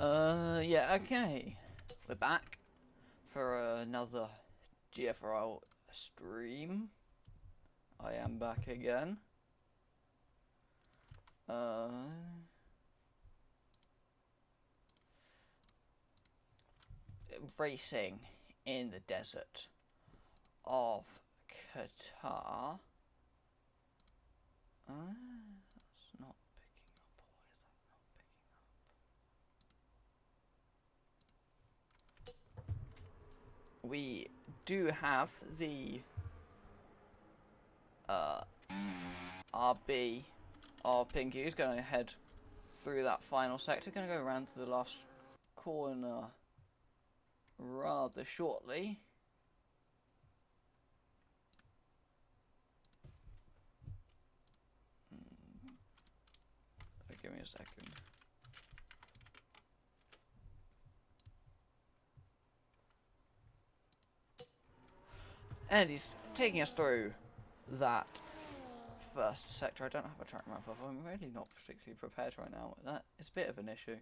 Yeah, okay. We're back for another GFRL stream. I am back again. Racing in the desert of Qatar. That's not picking up. Why is that not picking up? We do have the RB of Pinky, who's going to head through that final sector. Going to go around to the last corner rather shortly. Give me a second. And he's taking us through that first sector. I don't have a track map of. I'm really not particularly prepared right now. That is a bit of an issue.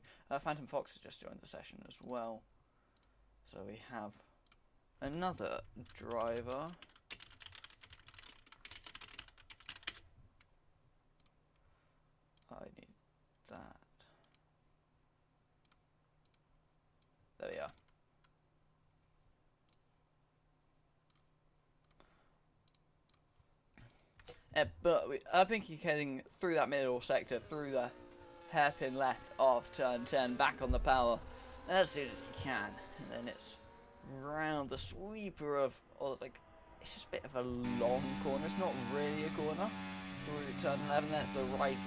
Phantom Fox has just joined the session as well. So we have another driver. I need that. There we are. But Pinky heading through that middle sector, through the hairpin left of turn 10, back on the power as soon as he can. And then it's round the sweeper of, it's just a bit of a long corner. It's not really a corner. Through turn 11, then it's the right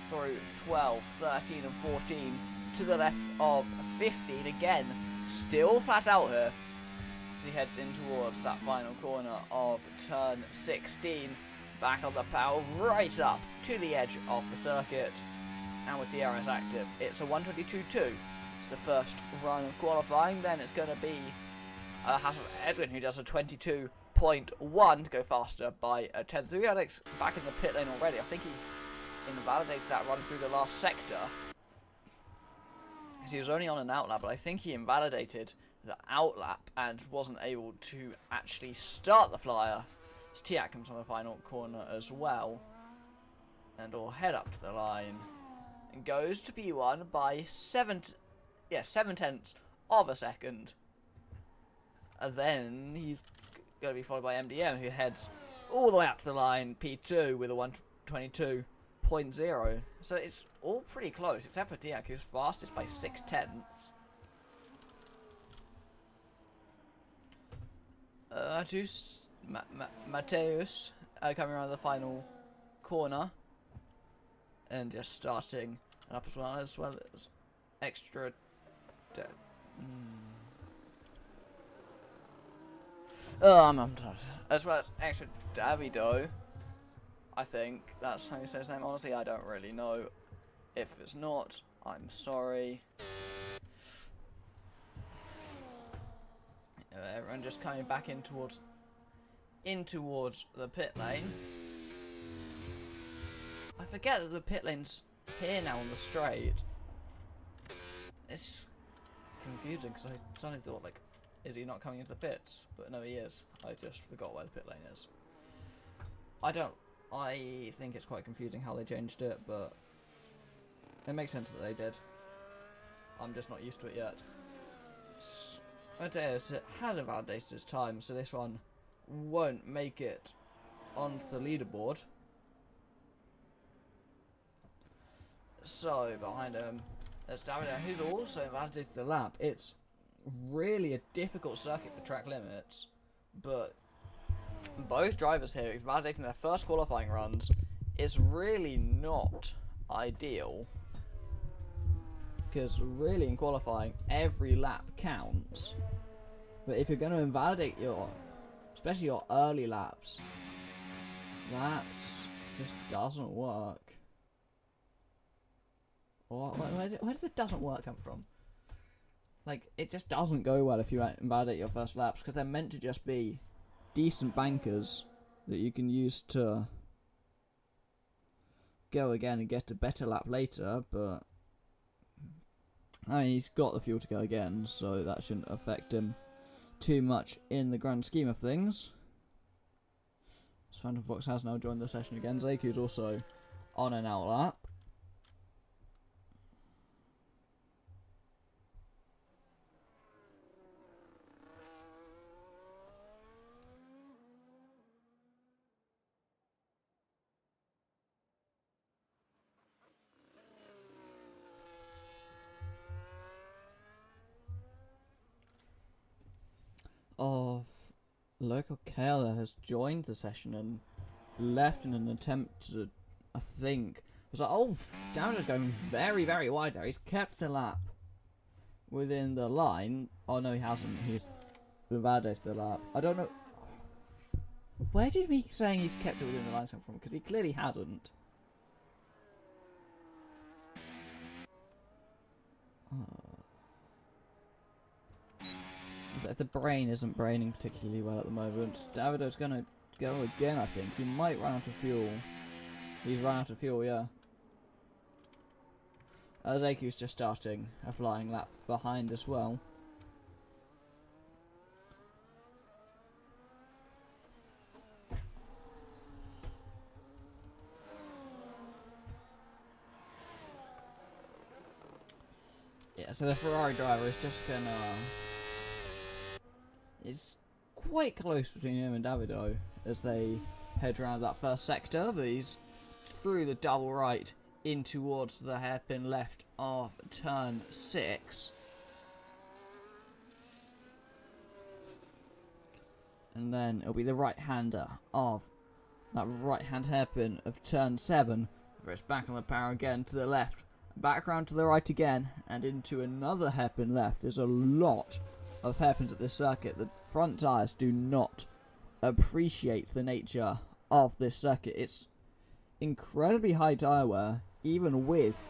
through 12, 13 and 14 to the left of 15. Again, still flat out here as he heads in towards that final corner of turn 16. Back on the power, right up to the edge of the circuit. And with DRS active, it's a 122.2. It's the first run of qualifying. Then it's going to be Edwin, who does a 22.1 to go faster by a 10. So we had Alex back in the pit lane already. I think he invalidated that run through the last sector. Because he was only on an outlap, but I think he invalidated the outlap and wasn't able to actually start the flyer. Tiak comes on the final corner as well, and will head up to the line and goes to P1 by 7/10 of a second. And then he's going to be followed by MDM, who heads all the way up to the line, P2 with a 122.0. So it's all pretty close, except for Tiak, who's fastest by 6/10. Mateus coming around the final corner and just starting up as well as extra I'm tired. As well as extra Davido. I think that's how you say his name. Honestly, I don't really know. If it's not, I'm sorry. Everyone just coming back in towards the pit lane. I forget that the pit lane's here now on the straight. It's confusing because I suddenly thought, is he not coming into the pits? But no, he is. I just forgot where the pit lane is. I think it's quite confusing how they changed it, but it makes sense that they did. I'm just not used to it yet. Mateus has invalidated his time, so this one won't make it onto the leaderboard. So behind him, there's Davido, who's also invalidated the lap. It's really a difficult circuit for track limits, but both drivers here invalidating their first qualifying runs is really not ideal. Because really in qualifying, every lap counts. But if you're going to invalidate especially your early laps, that just doesn't work. Where did the doesn't work come from? It just doesn't go well if you invalidate your first laps, because they're meant to just be decent bankers that you can use to go again and get a better lap later, but I mean, he's got the fuel to go again, so that shouldn't affect him too much in the grand scheme of things. Phantom Fox has now joined the session again. Zeku's also on an outlap. Of local Kayla has joined the session and left in an attempt to, I think, was like, oh, Davido's going very, very wide there. He's kept the lap within the line. Oh no, he hasn't. He's validated the lap. I don't know. Where did me saying he's kept it within the line come from? Because he clearly hadn't. The brain isn't braining particularly well at the moment. Davido's going to go again, I think. He might run out of fuel. He's run out of fuel, yeah. Zeku's just starting a flying lap behind as well. Yeah, so the Ferrari driver is just going to... It's quite close between him and Davido as they head around that first sector, but he's through the double right in towards the hairpin left of turn 6. And then it'll be the right-hander of that right-hand hairpin of turn 7. Where it's back on the power again to the left, back round to the right again, and into another hairpin left. There's a lot of hairpins at this circuit. The front tyres do not appreciate the nature of this circuit. It's incredibly high tyre wear, even with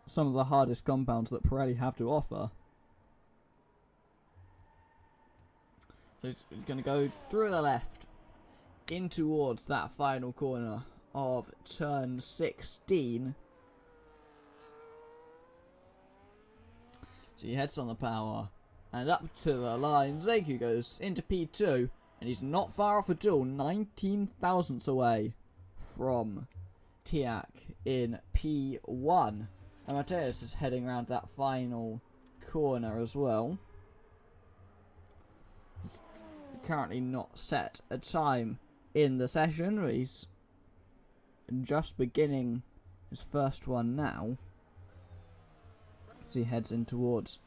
some of the hardest compounds that Pirelli have to offer. So it's going to go through the left in towards that final corner of turn 16. So he heads on the power and up to the line. Zeku goes into P2, and he's not far off at all, 19 thousandths away from Tiak in P1. And Mateus is heading around that final corner as well. He's currently not set a time in the session, but he's just beginning his first one now. As he heads in towards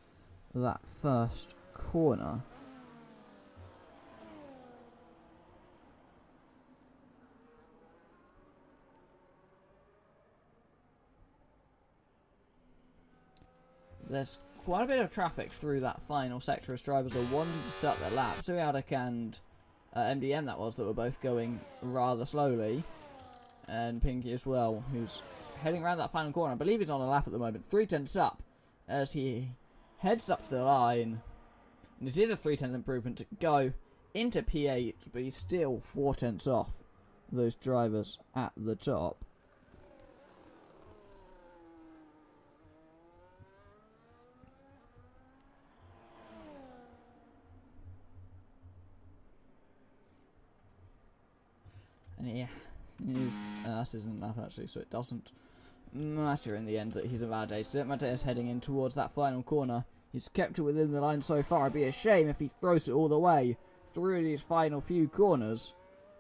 that first corner. There's quite a bit of traffic through that final sector as drivers are wanting to start their lap. Suriadek and MDM that were both going rather slowly. And Pinky as well, who's heading around that final corner. I believe he's on a lap at the moment. 3/10 up as he heads up to the line. And it is a 3/10 improvement to go into P8, but he's still 4/10 off those drivers at the top. And yeah, this isn't enough actually, so it doesn't matter in the end that he's invalidated it. Mateus heading in towards that final corner. He's kept it within the line so far. It'd be a shame if he throws it all the way through these final few corners.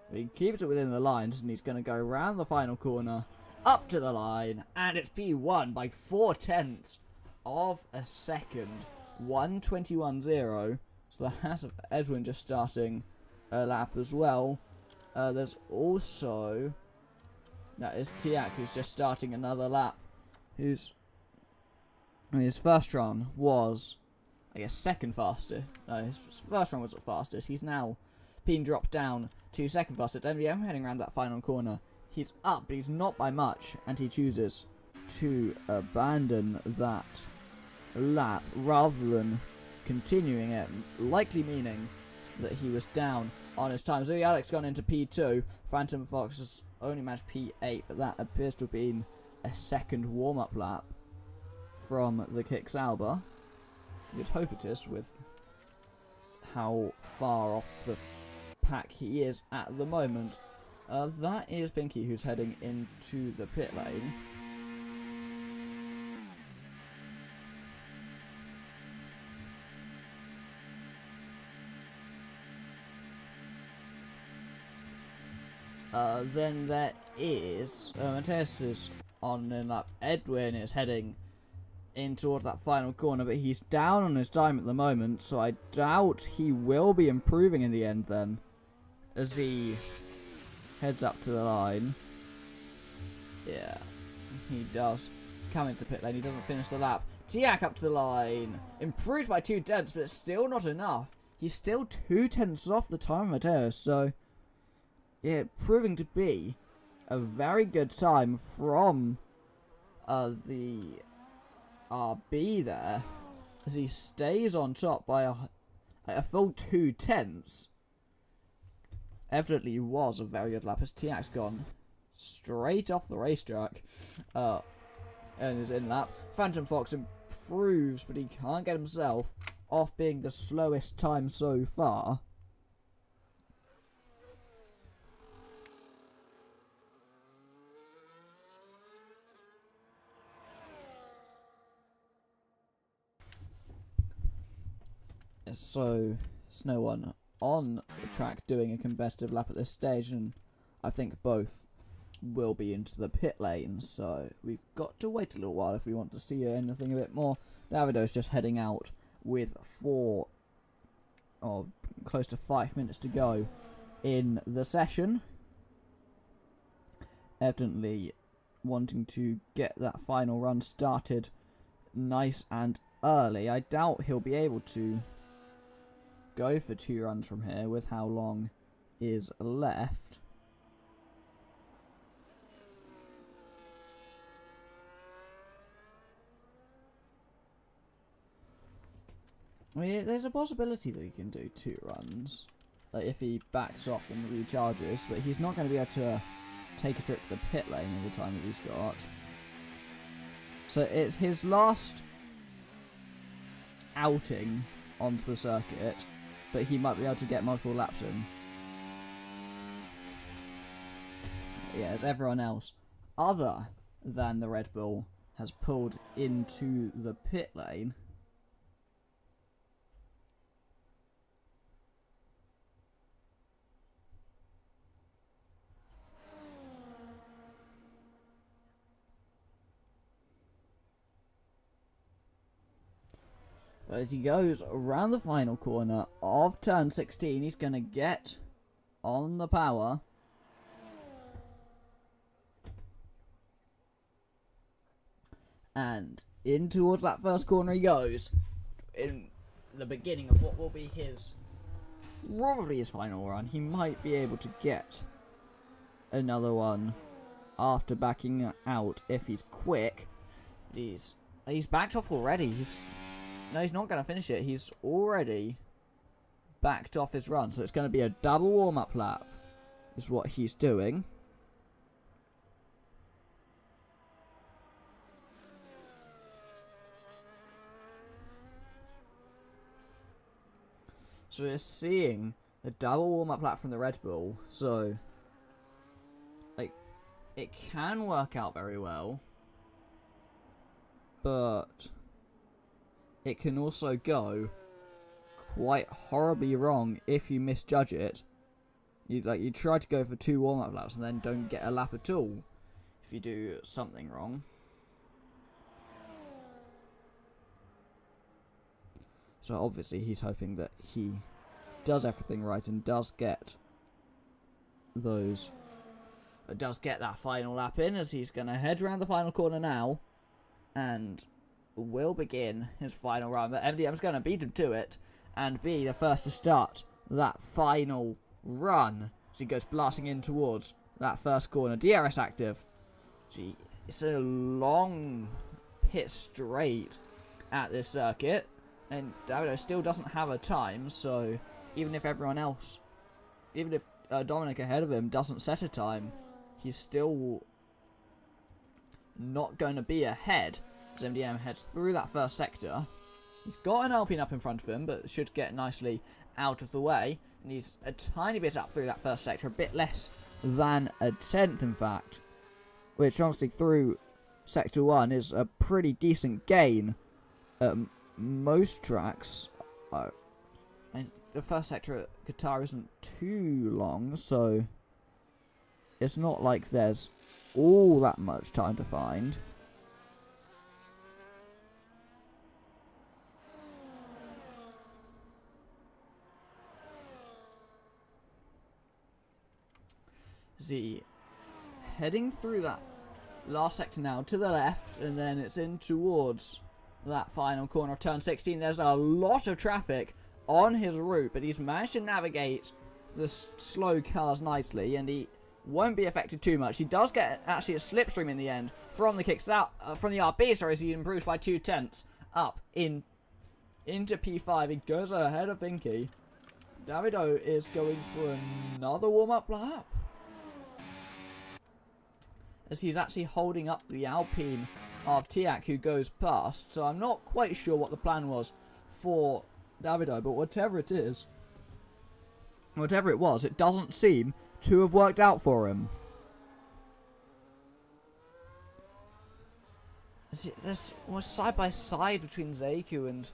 But he keeps it within the lines, and he's going to go around the final corner, up to the line, and it's P1 by 4/10 of a second. 1:21.0. So that's Edwin just starting a lap as well. There's also... That is Tiak, who's just starting another lap. His first run was, I guess, second fastest. No, his first run was the fastest. He's now been dropped down to second fastest. MDM heading around that final corner. He's up, but he's not by much, and he chooses to abandon that lap rather than continuing it, likely meaning that he was down on his time. So Alex gone into P2. Phantom Fox has only managed P8, but that appears to have been a second warm-up lap from the Kick Sauber. You'd hope it is, with how far off the pack he is at the moment. That is Pinky, who's heading into the pit lane. Then there is Mateus is on in lap. Edwin is heading in towards that final corner, but he's down on his time at the moment, so I doubt he will be improving in the end then, as he heads up to the line. Yeah, he does come into the pit lane. He doesn't finish the lap. Tiak up to the line, improves by 2 tenths, but it's still not enough. He's still 2 tenths off the time of Mateus, so yeah, proving to be a very good time from the RB there, as he stays on top by a full 2 tenths. Evidently was a very good lap, as Tiak's gone straight off the racetrack and is in lap. Phantom Fox improves, but he can't get himself off being the slowest time so far. So, there's no one on the track doing a competitive lap at this stage, and I think both will be into the pit lane, so we've got to wait a little while if we want to see anything a bit more. Davido's just heading out with 4 or close to 5 minutes to go in the session, evidently wanting to get that final run started nice and early. I doubt he'll be able to go for 2 runs from here with how long is left. I mean, there's a possibility that he can do 2 runs, like if he backs off and recharges, but he's not going to be able to take a trip to the pit lane in the time that he's got. So it's his last outing onto the circuit, but he might be able to get multiple laps in. Yeah, as everyone else other than the Red Bull has pulled into the pit lane. As he goes around the final corner of turn 16, he's going to get on the power. And in towards that first corner he goes. In the beginning of what will be probably his final run. He might be able to get another one after backing out if he's quick. He's backed off already. No, he's not going to finish it. He's already backed off his run. So it's going to be a double warm-up lap is what he's doing. So we're seeing a double warm-up lap from the Red Bull. So, like, it can work out very well. But it can also go quite horribly wrong if you misjudge it. You try to go for 2 warm-up laps and then don't get a lap at all if you do something wrong. So obviously he's hoping that he does everything right and does get that final lap in, as he's going to head around the final corner now and will begin his final run. But MDM's going to beat him to it and be the first to start that final run as he goes blasting in towards that first corner. DRS active. Gee, it's a long pit straight at this circuit, and Davido still doesn't have a time, so even if Dominic ahead of him doesn't set a time, he's still not going to be ahead as MDM heads through that first sector. He's got an Alpine up in front of him, but should get nicely out of the way. And he's a tiny bit up through that first sector, a bit less than a tenth, in fact. Which, honestly, through Sector 1 is a pretty decent gain. Most tracks, and the first sector at Qatar isn't too long, so it's not like there's all that much time to find. Z heading through that last sector now to the left, and then it's in towards that final corner of turn 16. There's a lot of traffic on his route, but he's managed to navigate the slow cars nicely, and he won't be affected too much. He does get actually a slipstream in the end from the kicks out from the RB, sorry, as he improves by 2/10 up into P5. He goes ahead of Pinky. Davido is going for another warm-up lap, as he's actually holding up the Alpine of Tiak, who goes past. So I'm not quite sure what the plan was for Davido, but whatever it is, whatever it was, it doesn't seem to have worked out for him. This was side by side between Zaku and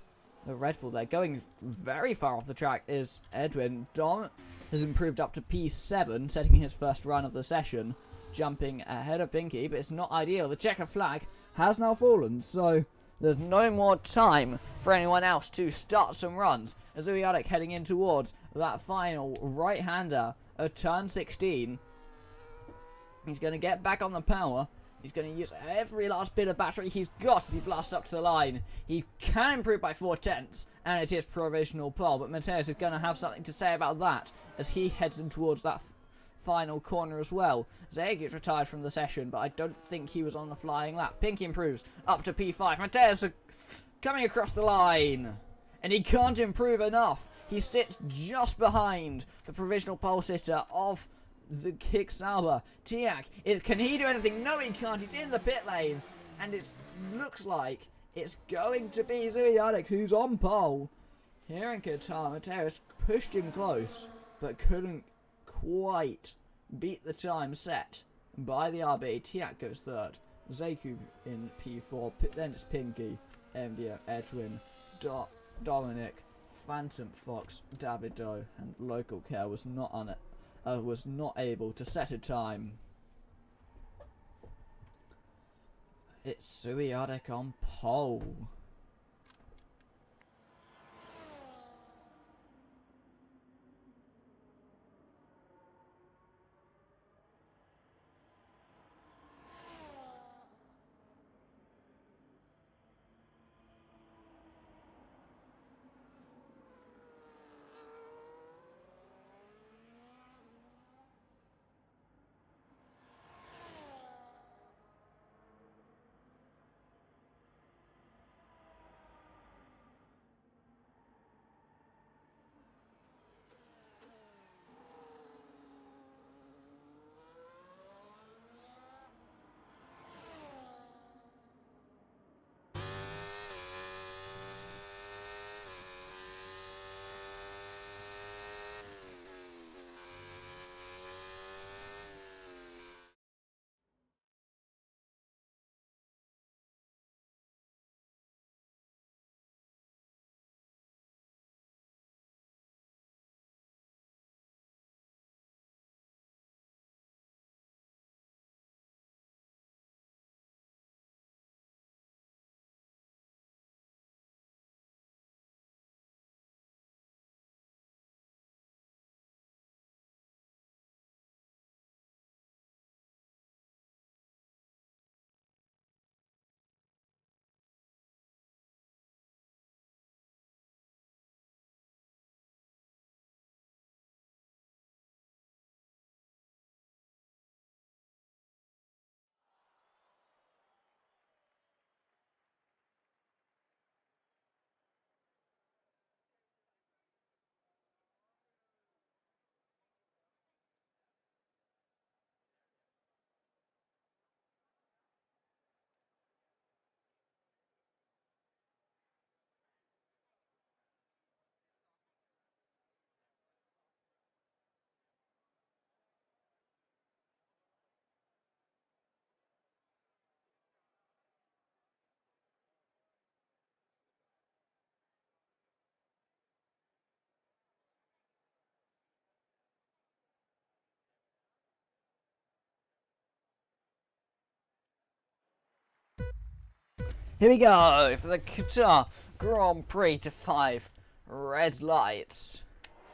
the Red Bull. They're going very far off the track. Is Edwin. Dom has improved up to P7, setting his first run of the session, jumping ahead of Pinky, but it's not ideal. The checker flag has now fallen, so there's no more time for anyone else to start some runs. Azuyadek heading in towards that final right-hander of turn 16. He's going to get back on the power. He's going to use every last bit of battery he's got as he blasts up to the line. He can improve by 4/10, and it is provisional pole, but Mateus is going to have something to say about that as he heads in towards that final corner as well. Zeg is retired from the session, but I don't think he was on the flying lap. Pinky improves up to P5. Mateus coming across the line, and he can't improve enough. He sits just behind the provisional pole sitter of the Kick Sauber. Tiak, can he do anything? No, he can't. He's in the pit lane, and it looks like it's going to be Zuyadek who's on pole. Here in Qatar, Mateus pushed him close, but couldn't quite beat the time set by the RB. Tiak goes third. Zaku in P4. Then it's Pinky, MDO, Edwin, Dominic, Phantom Fox, Davido, and Local Care was not able to set a time. It's Zuyadek on pole. Here we go for the Qatar Grand Prix to 5 red lights.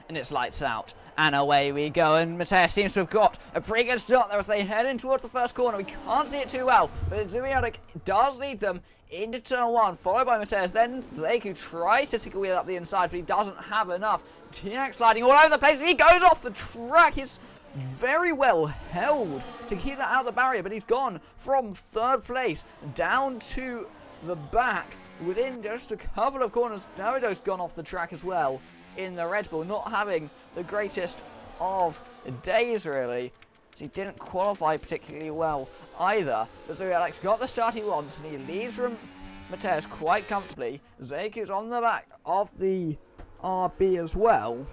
And it's lights out. And away we go. And Mateus seems to have got a pretty good start there as they head in towards the first corner. We can't see it too well, but Zubiotic does lead them into turn 1, followed by Mateus. Then Zeku tries to take a wheel up the inside, but he doesn't have enough. Tiak sliding all over the place. He goes off the track. He's very well held to keep that out of the barrier, but he's gone from 3rd place down to the back within just a couple of corners. Davido's gone off the track as well in the Red Bull, not having the greatest of days really. So he didn't qualify particularly well either. But so Alex got the start he wants, and he leaves from Mateus quite comfortably. Zeku's on the back of the RB as well.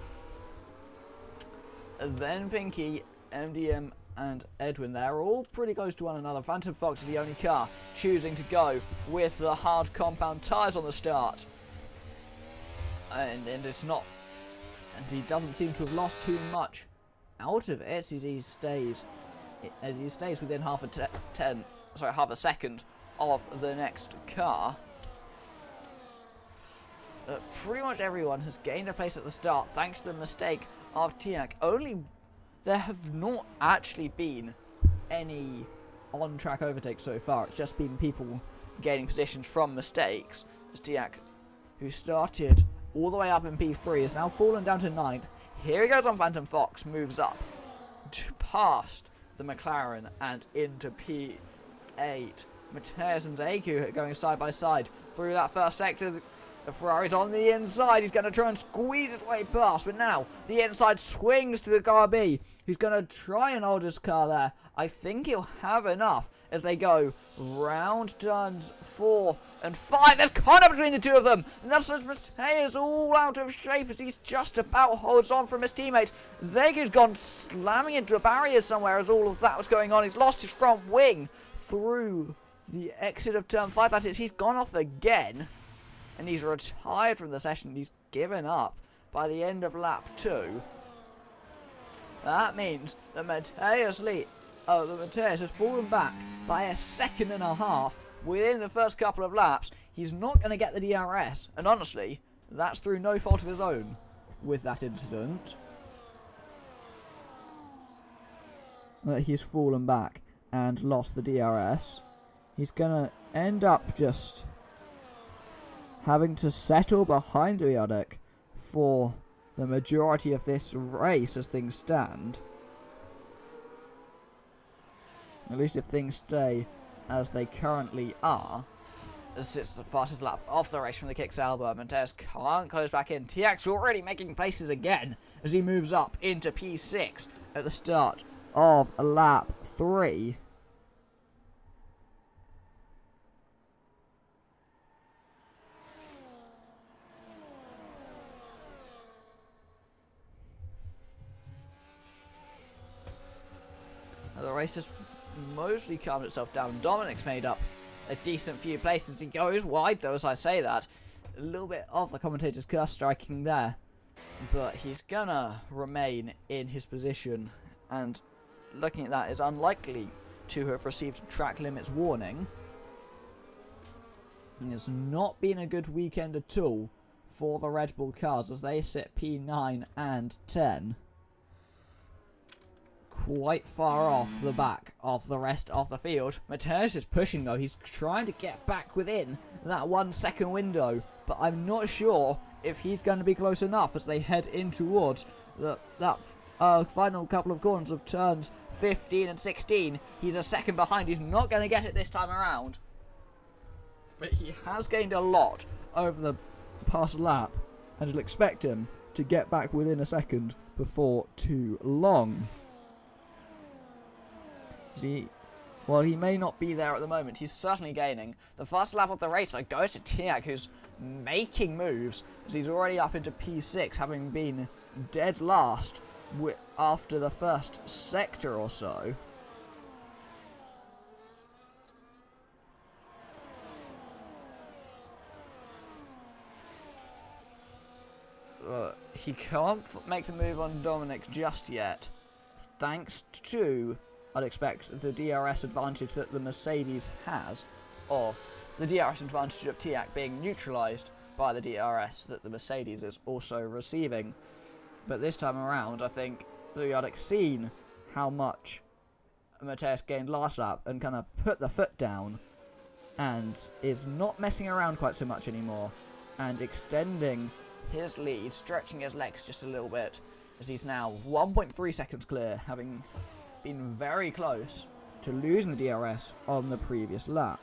And then Pinky, MDM and Edwin, they're all pretty close to one another. Phantom Fox is the only car choosing to go with the hard compound tyres on the start. And it's not, and he doesn't seem to have lost too much out of it as he stays within half a second of the next car. Pretty much everyone has gained a place at the start thanks to the mistake of Tiak. There have not actually been any on-track overtakes so far. It's just been people gaining positions from mistakes. As Tiak, who started all the way up in P3, has now fallen down to 9th. Here he goes on Phantom Fox, moves up past the McLaren and into P8. Mateus and Zeku going side by side through that first sector. The Ferrari's on the inside. He's going to try and squeeze his way past, but now the inside swings to the car B. He's going to try and hold his car there. I think he'll have enough as they go round turns 4 and 5. There's contact between the two of them. And that's Mateus all out of shape as he's just about holds on from his teammates. Zegu's gone slamming into a barrier somewhere as all of that was going on. He's lost his front wing through the exit of turn 5. That is, he's gone off again. And he's retired from the session. He's given up by the end of lap 2. That means that Mateus has fallen back by a second and a half within the first couple of laps. He's not going to get the DRS. And honestly, that's through no fault of his own with that incident. That he's fallen back and lost the DRS. He's going to end up just having to settle behind Zubiotic for the majority of this race as things stand. At least if things stay as they currently are. As it's the fastest lap off the race from the Kicks Albert. Mateus can't close back in. Tiak's already making places again as he moves up into P6 at the start of lap 3. The race has mostly calmed itself down. Dominic's made up a decent few places. He goes wide though as I say that. A little bit of the commentator's curse striking there. But he's gonna remain in his position. And looking at that, is unlikely to have received a track limits warning. And it's not been a good weekend at all for the Red Bull cars as they sit P9 and 10. Quite far off the back of the rest of the field. Mateus is pushing though. He's trying to get back within that 1 second window, but I'm not sure if he's going to be close enough as they head in towards that final couple of corners of turns 15 and 16. He's a second behind. He's not going to get it this time around, but he has gained a lot over the past lap, and you'll expect him to get back within a second before too long. While he may not be there at the moment, he's certainly gaining. The first lap of the race though goes to Tiak, who's making moves as he's already up into P6, having been dead last after the first sector or so. He can't make the move on Dominic just yet, thanks to, I'd expect, the DRS advantage that the Mercedes has, or the DRS advantage of Tiak being neutralised by the DRS that the Mercedes is also receiving. But this time around, I think Zuyadic's seen how much Mateus gained last lap and kind of put the foot down and is not messing around quite so much anymore and extending his lead, stretching his legs just a little bit, as he's now 1.3 seconds clear, having been very close to losing the DRS on the previous lap.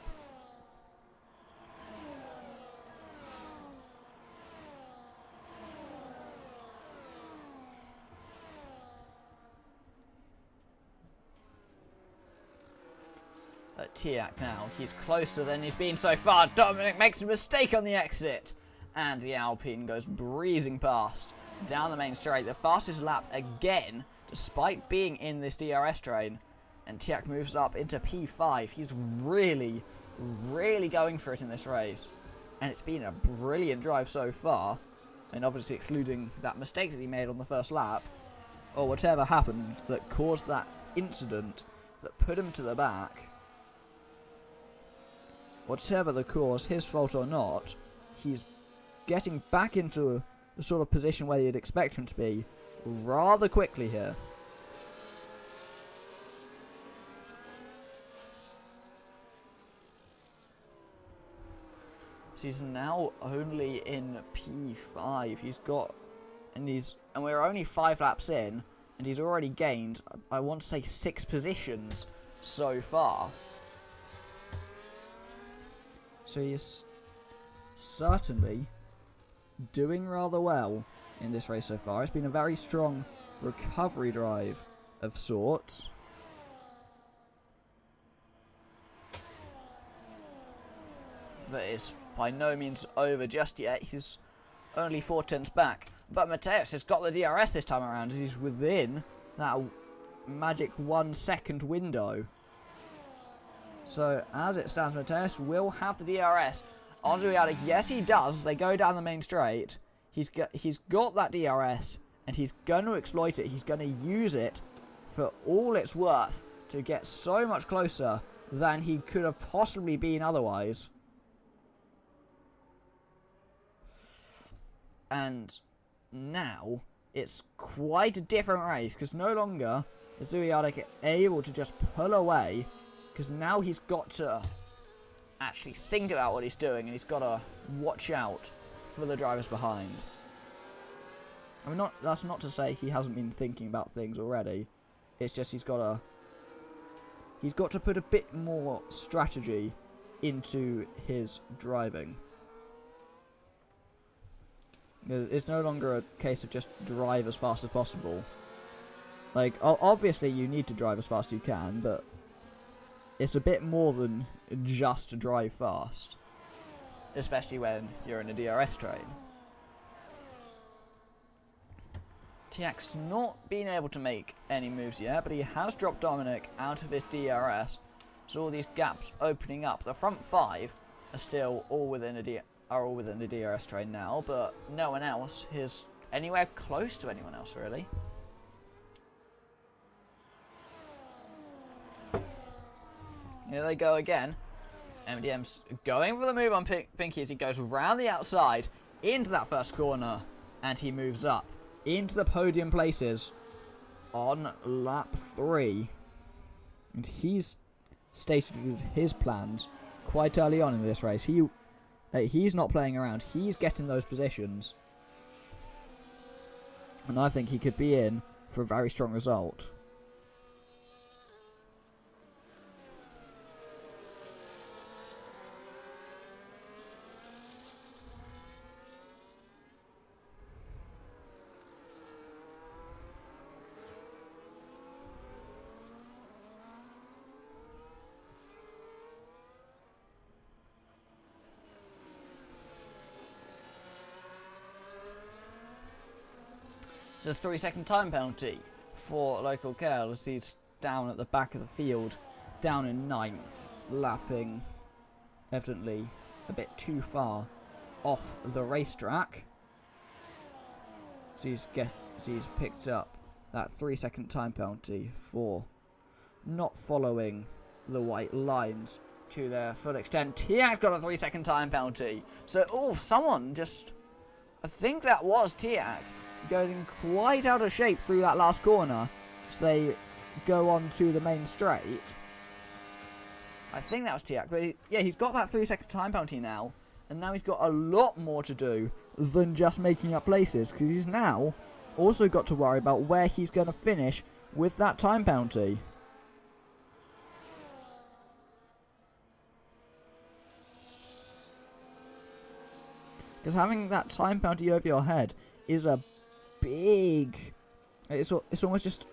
Tiak now, he's closer than he's been so far. Dominic makes a mistake on the exit, and the Alpine goes breezing past down the main straight, the fastest lap again, despite being in this DRS train. And Tiak moves up into P5. He's really, really going for it in this race, and it's been a brilliant drive so far. And obviously excluding that mistake that he made on the first lap, or whatever happened that caused that incident that put him to the back. Whatever the cause, his fault or not, he's getting back into the sort of position where you'd expect him to be rather quickly here. So he's now only in P5. And we're only 5 laps in, and he's already gained, I want to say, 6 positions so far. So he's certainly doing rather well in this race so far. It's been a very strong recovery drive of sorts. But it's by no means over just yet. He's only 4 tenths back. But Mateus has got the DRS this time around, as he's within that magic 1 second window. So, as it stands, Mateus will have the DRS on Zuyadic. Yes, he does. They go down the main straight. He's got that DRS, and he's going to exploit it. He's going to use it for all it's worth to get so much closer than he could have possibly been otherwise. And now, it's quite a different race, because no longer is Zuyadic able to just pull away, because now he's got to actually think about what he's doing, and he's got to watch out for the drivers behind. I mean, that's not to say he hasn't been thinking about things already. It's just he's got to put a bit more strategy into his driving. It's no longer a case of just drive as fast as possible. Like, obviously you need to drive as fast as you can, but it's a bit more than just to drive fast. Especially when you're in a DRS train. Tiak's not been able to make any moves yet, but he has dropped Dominic out of his DRS. So all these gaps opening up. The front 5 are still all within a DRS train now, but no one else is anywhere close to anyone else, really. Here they go again. MDM's going for the move on Pinky as he goes round the outside into that first corner, and he moves up into the podium places on lap 3. And he's stated his plans quite early on in this race. He's not playing around. He's getting those positions. And I think he could be in for a very strong result. It's a 3-second time penalty for local Kel as he's down at the back of the field, down in 9th, lapping evidently a bit too far off the racetrack. So he's picked up that 3-second time penalty for not following the white lines to their full extent. Tiag's got a 3-second time penalty. So, someone just... I think that was Tiag going quite out of shape through that last corner. So they go on to the main straight. I think that was Tiag. But he's got that 3-second time penalty now. And now he's got a lot more to do than just making up places. Because he's now also got to worry about where he's going to finish with that time penalty. Because having that time penalty over your head is a big... It's almost just...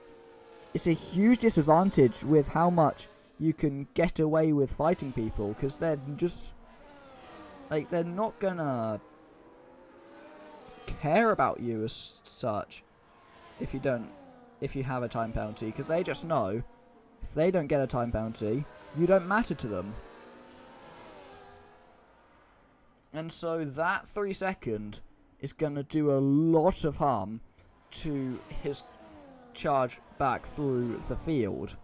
It's a huge disadvantage with how much you can get away with fighting people. Because they're just... Like, they're not gonna care about you as such if you have a time penalty. Because they just know if they don't get a time penalty, you don't matter to them. And so that 3-second is going to do a lot of harm to his charge back through the field.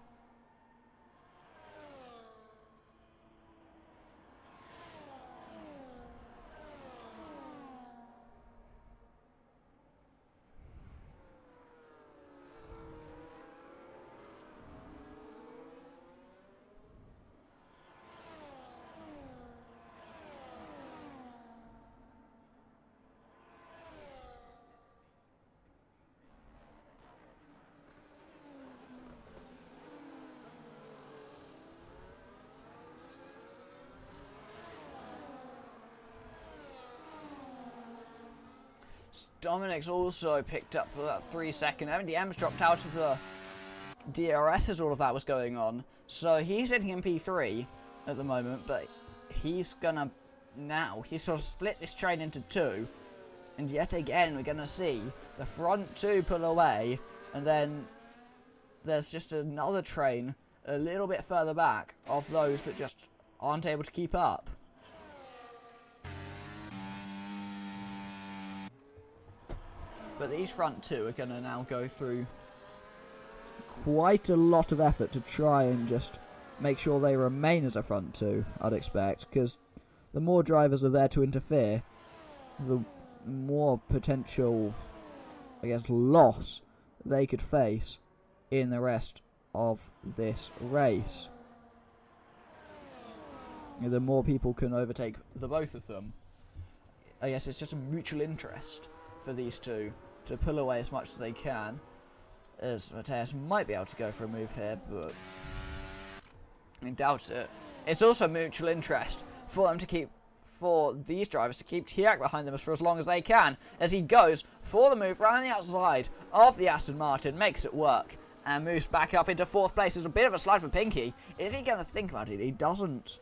Dominic's also picked up for that 3-second. MDM's dropped out of the DRS as all of that was going on. So he's sitting in P3 at the moment, but he's gonna now, he's sort of split this train into two. And yet again, we're gonna see the front two pull away, and then there's just another train a little bit further back of those that just aren't able to keep up. But these front two are going to now go through quite a lot of effort to try and just make sure they remain as a front two, I'd expect. Because the more drivers are there to interfere, the more potential, I guess, loss they could face in the rest of this race. The more people can overtake the both of them. I guess it's just a mutual interest for these two to pull away as much as they can, as Mateus might be able to go for a move here, but I doubt it. It's also mutual interest for them to keep, for these drivers to keep Tiag behind them for as long as they can, as he goes for the move around the outside of the Aston Martin, makes it work, and moves back up into 4th place. It's a bit of a slide for Pinky. Is he going to think about it? He doesn't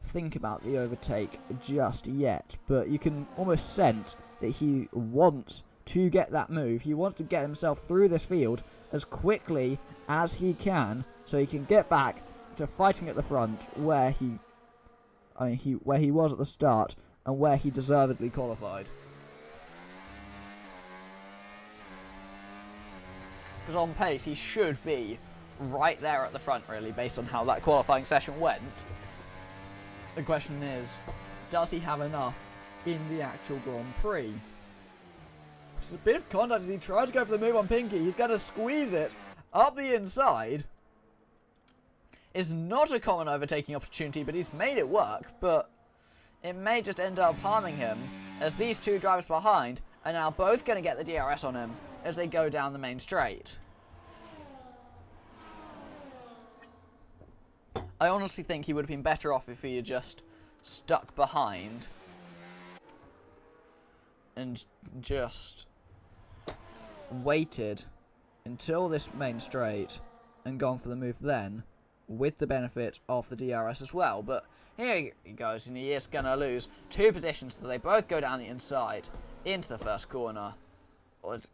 think about the overtake just yet, but you can almost sense that he wants to get that move. He wants to get himself through this field as quickly as he can, so he can get back to fighting at the front where he was at the start and where he deservedly qualified. Because on pace, he should be right there at the front, really, based on how that qualifying session went. The question is, does he have enough in the actual Grand Prix? It's a bit of contact as he tries to go for the move on Pinky. He's going to squeeze it up the inside. It's not a common overtaking opportunity, but he's made it work. But it may just end up harming him, as these two drivers behind are now both going to get the DRS on him as they go down the main straight. I honestly think he would have been better off if he had just stuck behind and just waited until this main straight and gone for the move then, with the benefit of the DRS as well. But here he goes, and he is going to lose 2 positions, so they both go down the inside into the first corner.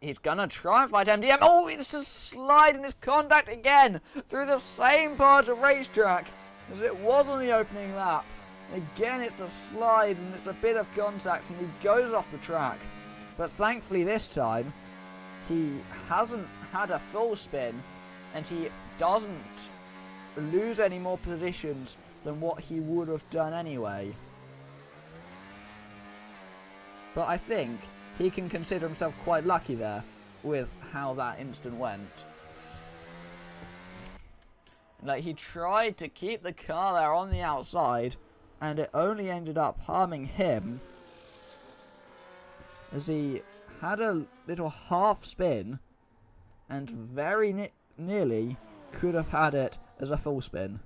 He's going to try and fight MDM. Oh, it's a slide and it's contact again through the same part of racetrack as it was on the opening lap. Again, it's a slide and it's a bit of contact, and he goes off the track. But thankfully this time, he hasn't had a full spin, and he doesn't lose any more positions than what he would have done anyway. But I think he can consider himself quite lucky there with how that instant went. Like, he tried to keep the car there on the outside, and it only ended up harming him as he had a little half spin and very nearly could have had it as a full spin.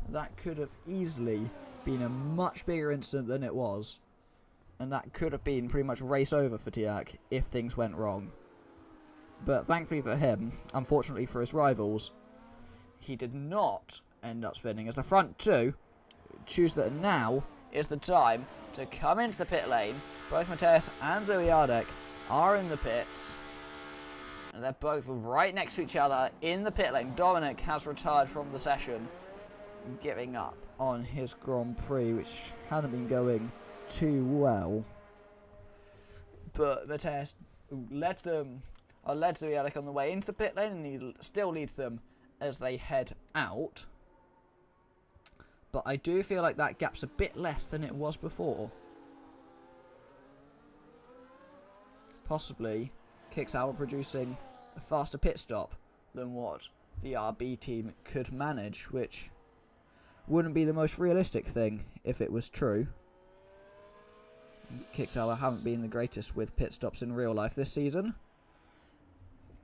That could have easily been a much bigger incident than it was. And that could have been pretty much race over for Tiak if things went wrong. But thankfully for him, unfortunately for his rivals, he did not end up spinning, as the front two choose that now is the time to come into the pit lane. Both Mateus and Zoiadek are in the pits, and they're both right next to each other in the pit lane. Dominic has retired from the session, giving up on his Grand Prix, which hadn't been going too well. But Mateus led Zoiadek on the way into the pit lane, and he still leads them as they head out. But I do feel like that gap's a bit less than it was before. Possibly Kicksauer producing a faster pit stop than what the RB team could manage, which wouldn't be the most realistic thing if it was true. Kicksauer haven't been the greatest with pit stops in real life this season.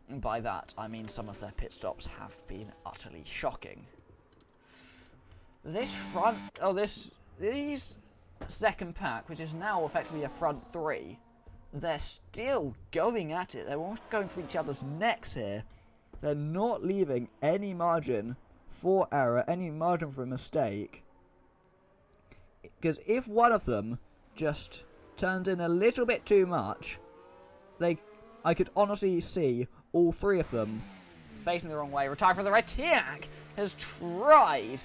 And by that, I mean some of their pit stops have been utterly shocking. These second pack, which is now effectively a front three, they're still going at it. They're almost going for each other's necks here. They're not leaving any margin for error, any margin for a mistake. Because if one of them just turns in a little bit too much, I could honestly see all three of them facing the wrong way, retire from the red. Tiak has tried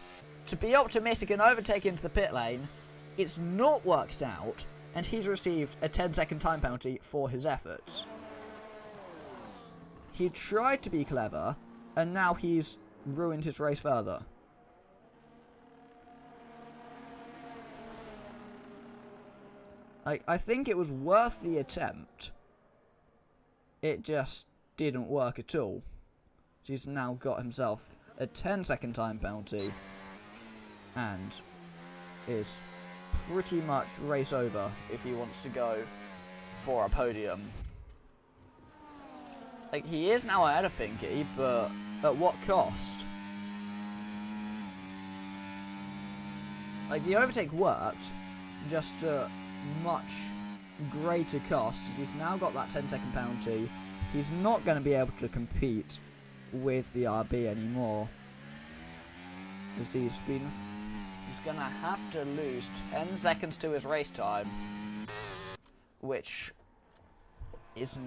to be optimistic and overtake into the pit lane. It's not worked out, and he's received a 10-second time penalty for his efforts. He tried to be clever, and now he's ruined his race further. I think it was worth the attempt. It just didn't work at all. He's now got himself a 10-second time penalty and is pretty much race over if he wants to go for a podium. Like, he is now ahead of Pinky, but at what cost? Like, the overtake worked, just at much greater cost. He's now got that 10-second penalty. He's not going to be able to compete with the RB anymore, as he's going to have to lose 10 seconds to his race time, which is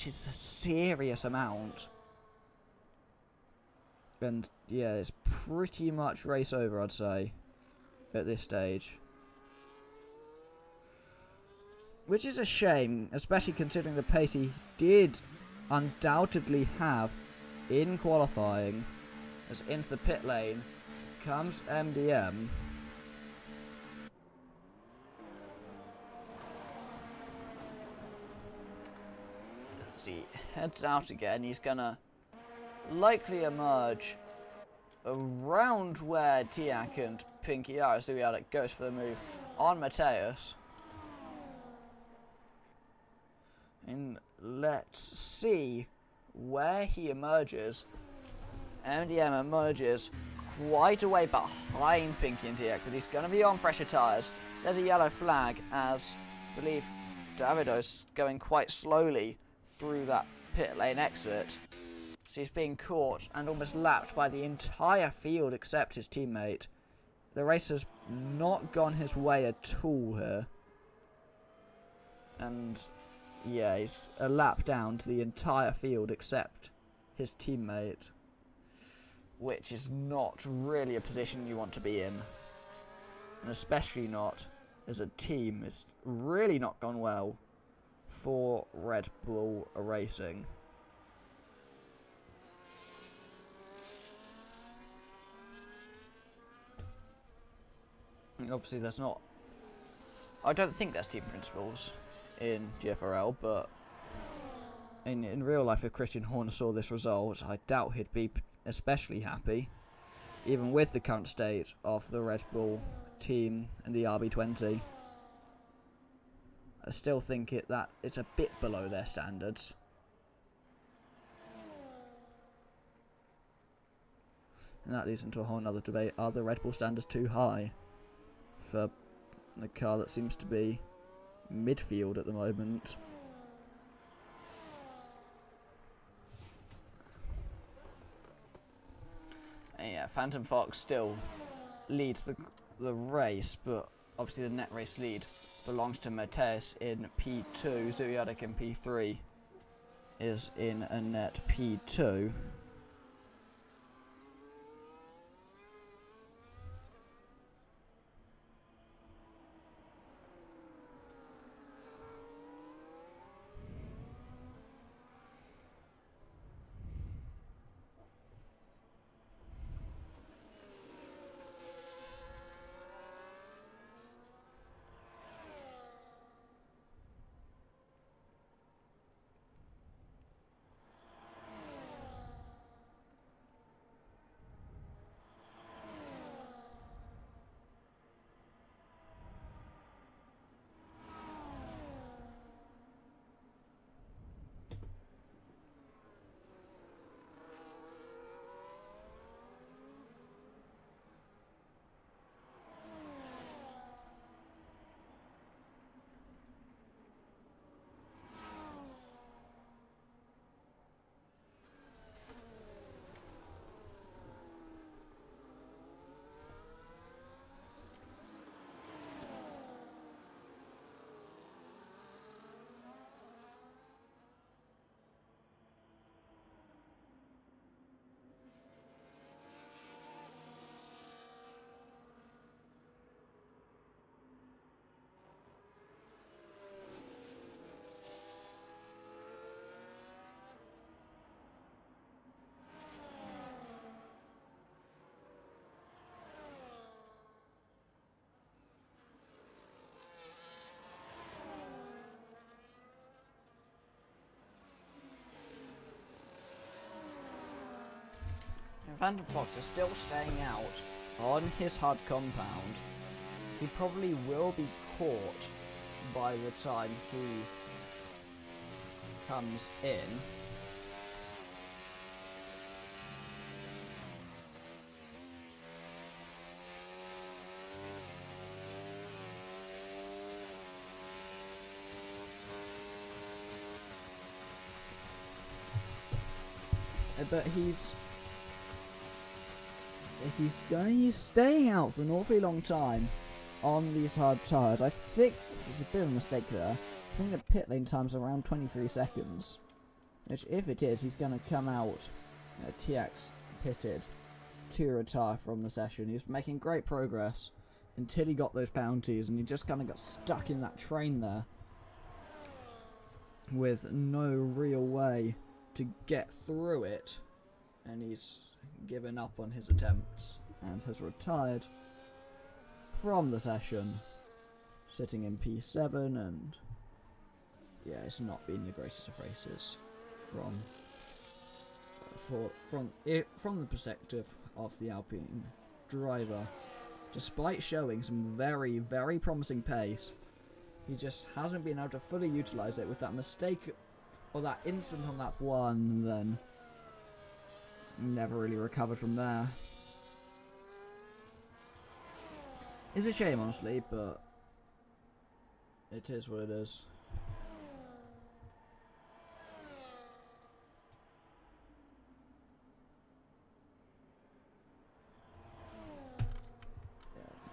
a serious amount. And yeah, it's pretty much race over, I'd say, at this stage. Which is a shame, especially considering the pace he did undoubtedly have in qualifying. As into the pit lane comes MDM. As he heads out again, he's gonna likely emerge around where Tiak and Pinky are, so it goes for the move on Mateus. And let's see where he emerges. MDM emerges quite a way behind Pinky and Tiak, but he's going to be on fresher tyres. There's a yellow flag as, I believe, Davido's going quite slowly through that pit lane exit. So he's being caught and almost lapped by the entire field except his teammate. The race has not gone his way at all here. And yeah, he's a lap down to the entire field except his teammate, which is not really a position you want to be in, and especially not as a team. It's really not gone well for Red Bull Racing. And obviously there's not... I don't think there's team principals in GFRL, but in real life, if Christian Horner saw this result, I doubt he'd be especially happy, even with the current state of the Red Bull team and the RB20. I still think that it's a bit below their standards. And that leads into a whole other debate. Are the Red Bull standards too high for the car that seems to be midfield at the moment? And yeah, Phantom Fox still leads the race, but obviously the net race lead belongs to Mateus in P2. Zuriadik in P3 is in a net P2. Phantom Fox is still staying out on his hard compound. He probably will be caught by the time he comes in. But he's staying out for an awfully long time on these hard tyres. I think there's a bit of a mistake there. I think the pit lane time's around 23 seconds. Which, if it is, he's going to come out TX pitted to retire from the session. He was making great progress until he got those penalties, and he just kind of got stuck in that train there with no real way to get through it, and he's given up on his attempts and has retired from the session, sitting in P7, and yeah, it's not been the greatest of races from the perspective of the Alpine driver. Despite showing some very, very promising pace, he just hasn't been able to fully utilise it with that mistake or that incident on lap 1, and then never really recovered from there. It's a shame, honestly, but it is what it is.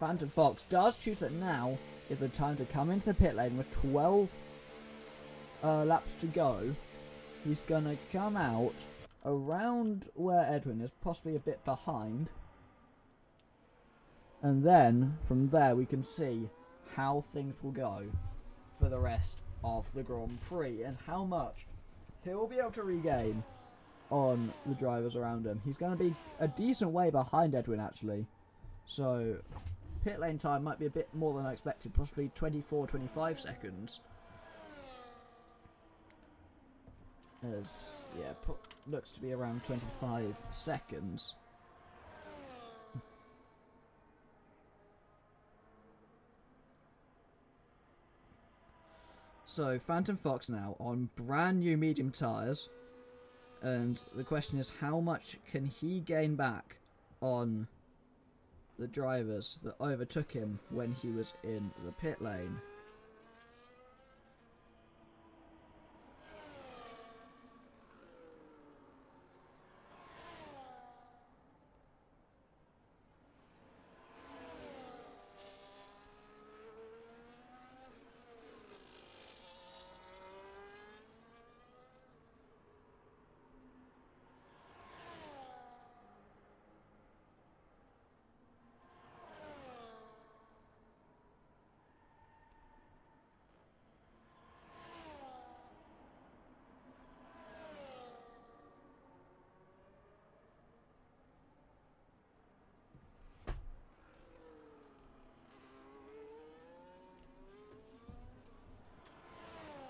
Phantom Fox does choose that now is the time to come into the pit lane with 12 laps to go. He's gonna come out around where Edwin is, possibly a bit behind, and then from there we can see how things will go for the rest of the Grand Prix and how much he'll be able to regain on the drivers around him. He's going to be a decent way behind Edwin, actually. So pit lane time might be a bit more than I expected, possibly 24-25 seconds. As, yeah, looks to be around 25 seconds. So, Phantom Fox now on brand new medium tyres. And the question is, how much can he gain back on the drivers that overtook him when he was in the pit lane?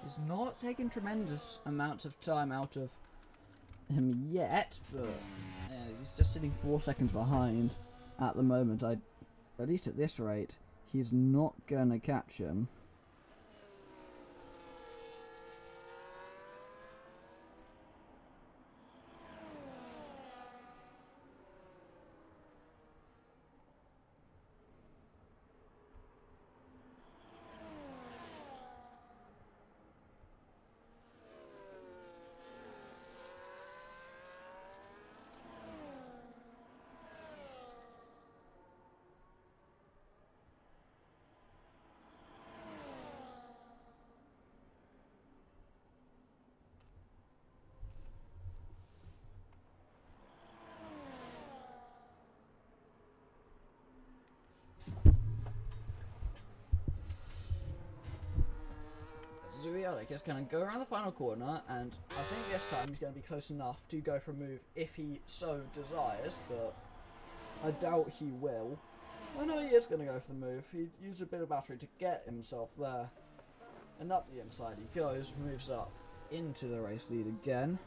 He's not taking tremendous amounts of time out of him yet, but yeah, he's just sitting 4 seconds behind at the moment. At least at this rate, he's not going to catch him. Zubiotic is going to go around the final corner, and I think this time he's going to be close enough to go for a move if he so desires, but I doubt he will. I know he is going to go for the move. He used a bit of battery to get himself there. And up the inside he goes, moves up into the race lead again.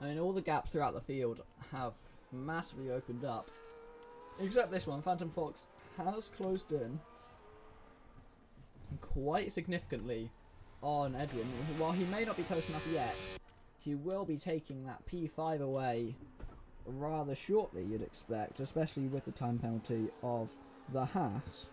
I mean, all the gaps throughout the field have massively opened up. Except this one, Phantom Fox has closed in quite significantly on Edwin. While he may not be close enough yet, he will be taking that P5 away rather shortly, you'd expect, especially with the time penalty of the Haas.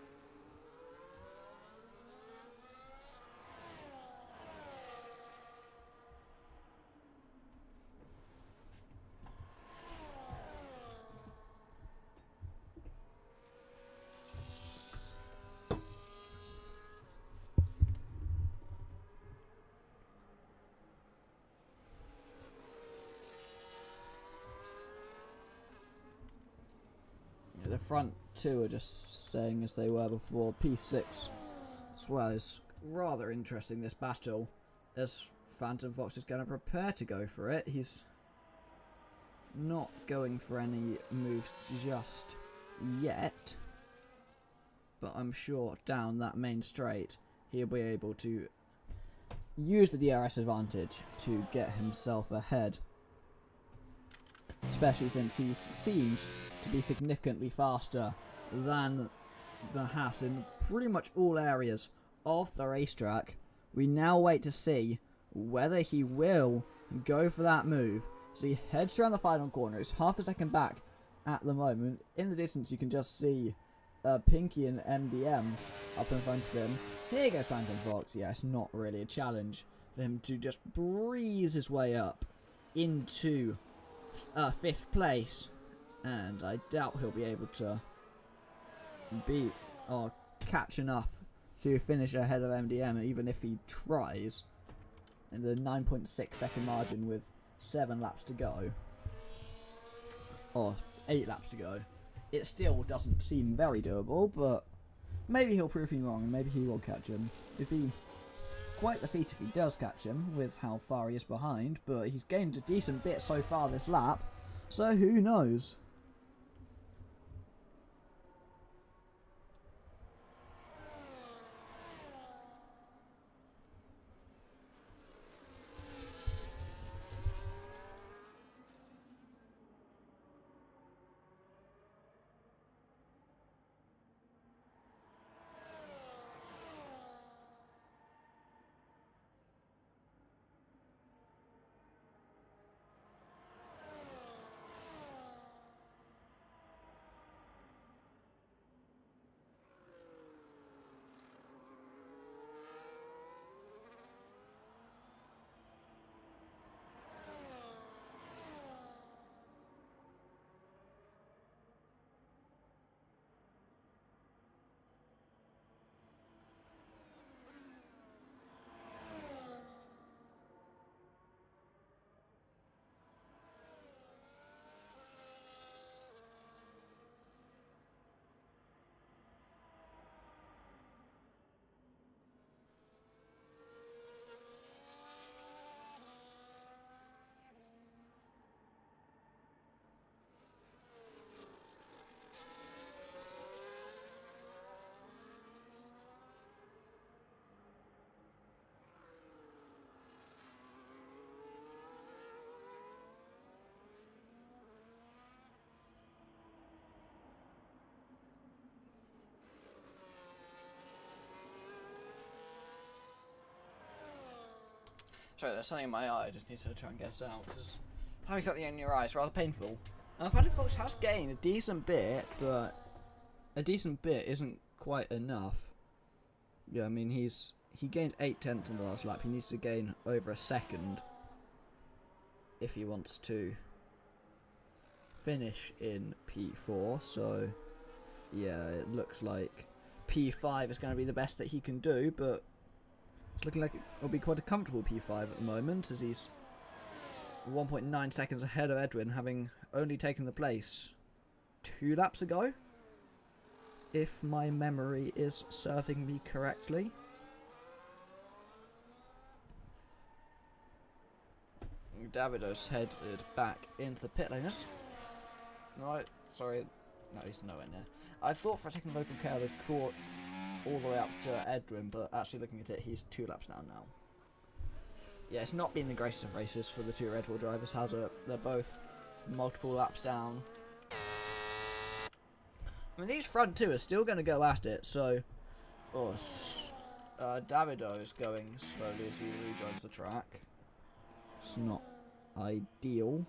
front two are just staying as they were before. P6 as well is rather interesting, this battle, as Phantom Fox is going to prepare to go for it. He's not going for any moves just yet, but I'm sure down that main straight he'll be able to use the DRS advantage to get himself ahead, especially since he seems to be significantly faster than the Haas in pretty much all areas of the racetrack. We now wait to see whether he will go for that move. So he heads around the final corner. He's half a second back at the moment. In the distance you can just see Pinky and MDM up in front of him. Here goes Phantom Fox. Yeah, it's not really a challenge for him to just breeze his way up into 5th place. And I doubt he'll be able to beat or catch enough to finish ahead of MDM, even if he tries. And the 9.6 second margin with 7 laps to go, or 8 laps to go, it still doesn't seem very doable, but maybe he'll prove me wrong and maybe he will catch him. It'd be quite the feat if he does catch him with how far he is behind, but he's gained a decent bit so far this lap, so who knows. Sorry, there's something in my eye. I just need to try and get it out. Having something in your eye is rather painful. Phantom Fox has gained a decent bit, but a decent bit isn't quite enough. Yeah, I mean, he gained 8/10 in the last lap. He needs to gain over a second if he wants to finish in P4. So, yeah, it looks like P5 is going to be the best that he can do, but it's looking like it'll be quite a comfortable P5 at the moment, as he's 1.9 seconds ahead of Edwin, having only taken the place 2 laps ago, if my memory is serving me correctly. Davido's headed back into the pit lane. Right, sorry, no, he's nowhere near. I thought for a second Local Care had caught all the way up to Edwin, but actually looking at it, he's 2 laps down now. Yeah, it's not been the greatest of races for the 2 Red Bull drivers, has it? They're both multiple laps down. I mean, these front 2 are still going to go at it, so... Oh, Davido is going slowly as he rejoins the track. It's not ideal.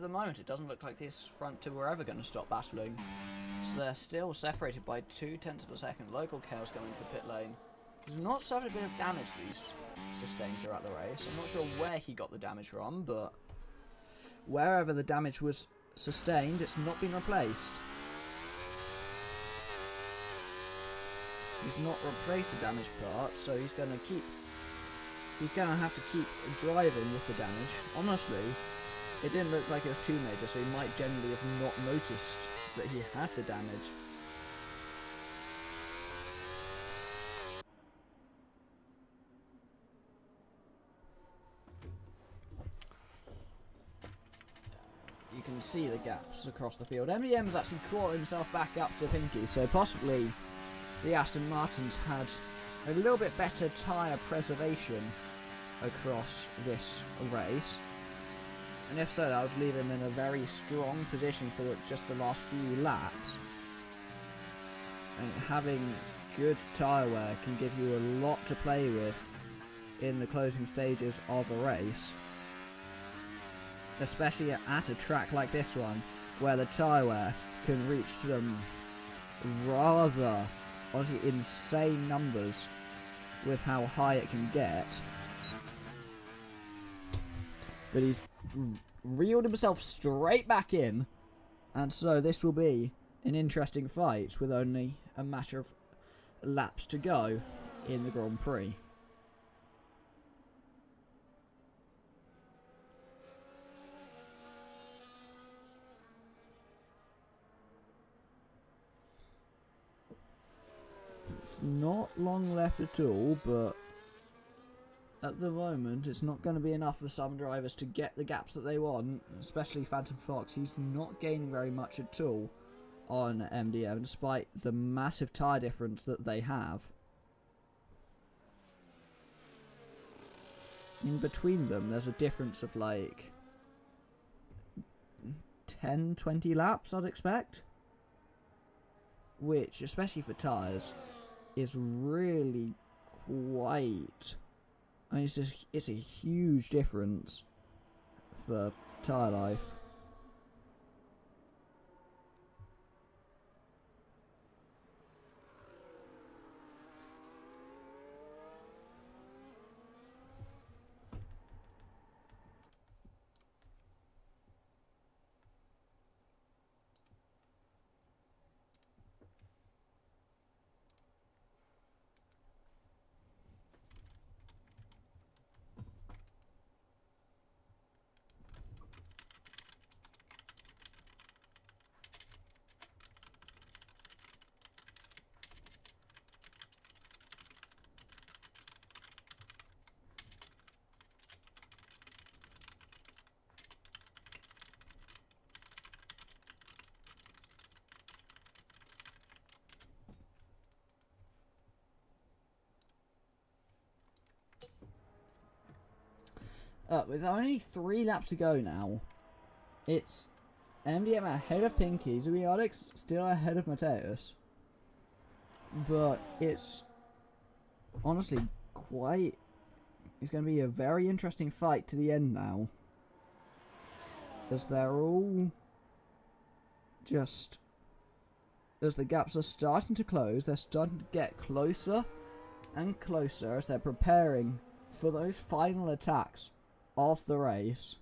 the moment, it doesn't look like these front two are ever going to stop battling. So they're still separated by 0.2 of a second. Local Chaos going into the pit lane. He's not suffered a bit of damage that he's sustained throughout the race. I'm not sure where he got the damage from, but wherever the damage was sustained, it's not been replaced. He's not replaced the damage part, so he's going to have to keep driving with the damage. Honestly, it didn't look like it was too major, so he might generally have not noticed that he had the damage. You can see the gaps across the field. MDM's actually caught himself back up to Pinky, so possibly the Aston Martins had a little bit better tyre preservation across this race. And if so, that would leave him in a very strong position for just the last few laps. And having good tyre wear can give you a lot to play with in the closing stages of a race. Especially at a track like this one, where the tyre wear can reach some rather, honestly, insane numbers with how high it can get. But he's reeled himself straight back in, and so this will be an interesting fight with only a matter of laps to go in the Grand Prix. It's not long left at all, but at the moment it's not going to be enough for some drivers to get the gaps that they want, especially Phantom Fox. He's not gaining very much at all on MDM, despite the massive tyre difference that they have. In between them, there's a difference of like 10-20 laps, I'd expect. Which, especially for tyres, is really quite... I mean, it's a huge difference for tyre life. With only 3 laps to go now, it's MDM ahead of Pinky, Zubiotix still ahead of Mateus. But it's honestly quite... It's going to be a very interesting fight to the end now. As they're all just... As the gaps are starting to close, they're starting to get closer and closer as they're preparing for those final attacks of the race.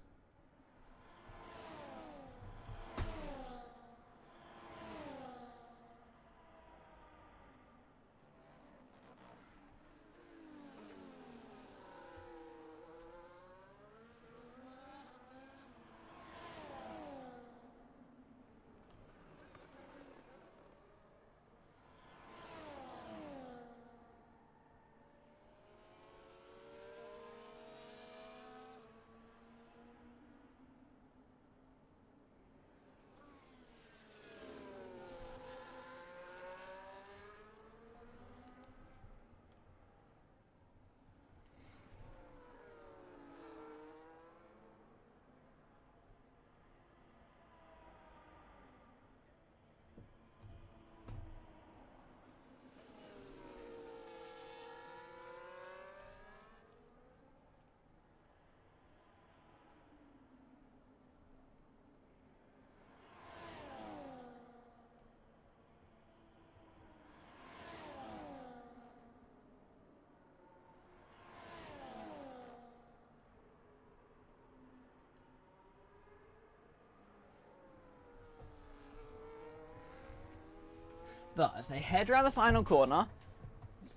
But as they head around the final corner,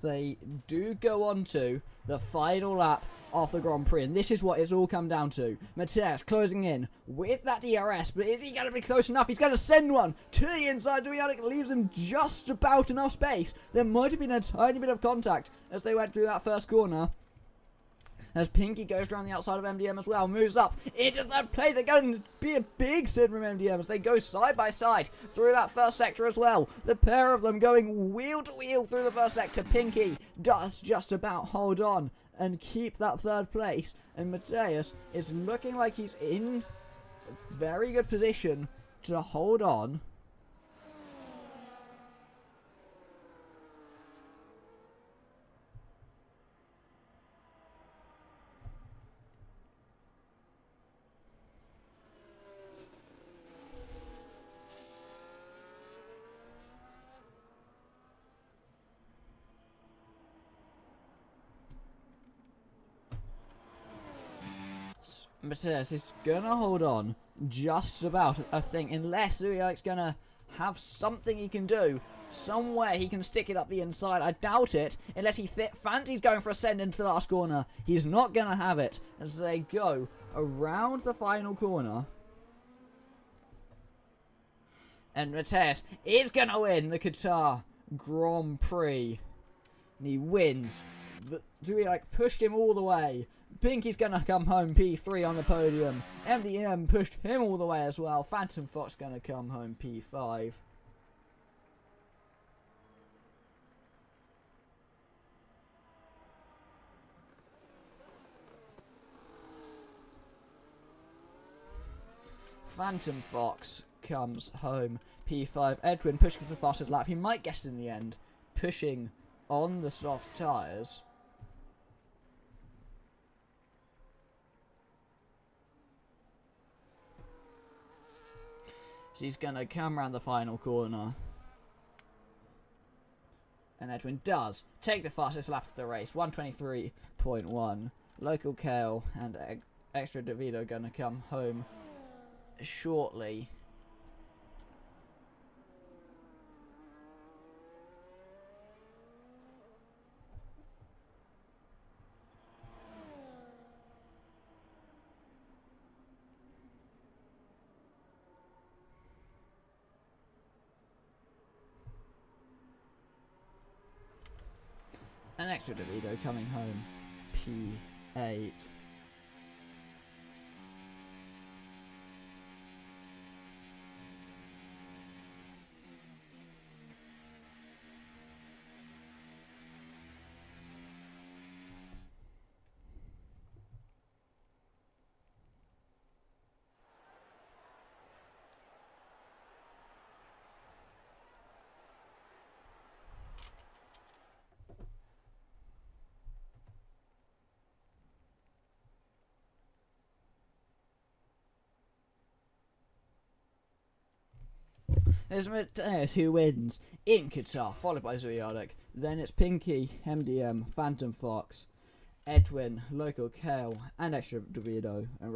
they do go on to the final lap of the Grand Prix, and this is what it's all come down to. Mateus closing in with that DRS, but is he going to be close enough? He's going to send one to the inside. Duyardic leaves him just about enough space. There might have been a tiny bit of contact as they went through that first corner. As Pinky goes around the outside of MDM as well, moves up into third place. They're going to be a big sit from MDM as they go side by side through that first sector as well. The pair of them going wheel to wheel through the first sector. Pinky does just about hold on and keep that third place. And Mateus is looking like he's in a very good position to hold on. Mateus is gonna hold on just about, I think, unless Duyardic's gonna have something he can do. Somewhere he can stick it up the inside. I doubt it, unless he fancies going for a send into the last corner. He's not gonna have it as they go around the final corner. And Mateus is gonna win the Qatar Grand Prix. And he wins. Duyardic pushed him all the way. Pinky's gonna come home P3 on the podium. MDM pushed him all the way as well. Phantom Fox gonna come home P5. Phantom Fox comes home P5. Edwin pushing for the fastest lap. He might get it in the end. Pushing on the soft tyres. She's going to come around the final corner. And Edwin does take the fastest lap of the race. 1:23.1. Local Kale and Extra Davido going to come home shortly. An Extra Davido coming home P8. There's Mateus who wins in Qatar, followed by Duyardic. Then it's Pinky, MDM, Phantom Fox, Edwin, Local Kale, and Extra Davido. And